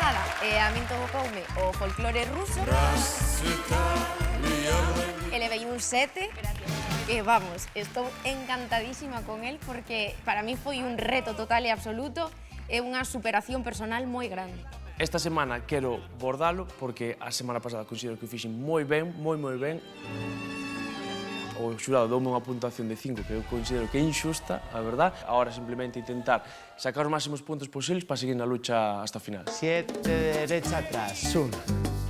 pasada a min tocoume o folclore ruso e levei un 7 que, vamos, estou encantadísima con el porque para mí foi un reto total e absoluto e unha superación personal moi grande. Esta semana quero bordalo porque a semana pasada considero que o fixen moi ben, moi ben. O xurado doume unha puntuación de 5 que eu considero que é injusta, a verdad. Ahora simplemente intentar sacar os máximos puntos posibles para seguir na lucha hasta o final. 7 de derecha atrás, 1,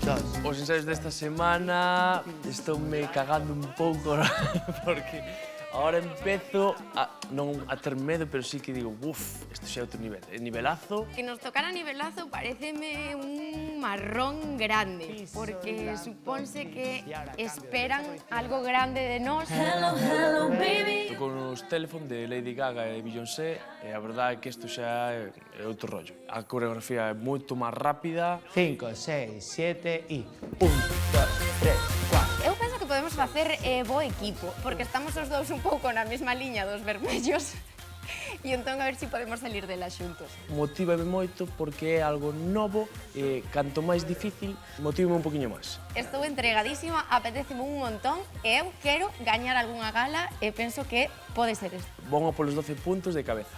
2. Os ensaios desta semana estoume cagando un pouco porque ahora empezo non a ter medo, pero sí que digo, uff, isto xa é outro nivel, é nivelazo. Que nos tocara nivelazo pareceme un marrón grande, porque supónse que esperan algo grande de nós. Hello, baby. Tocou nos Telephone de Lady Gaga e Beyoncé e a verdade é que isto xa é outro rollo. A coreografía é moito máis rápida. 5, 6, 7 e 1, 2, 3, 4. Eu penso que podemos facer bo equipo, porque estamos os dous un pouco na mesma liña dos vermellos e entón a ver se podemos salir dela xuntos. Motívame moito porque é algo novo e canto máis difícil, motívame un poquinho máis. Estou entregadísima, apetéceme un montón e eu quero gañar algunha gala e penso que pode ser isto. Vou polos 12 puntos de cabeza.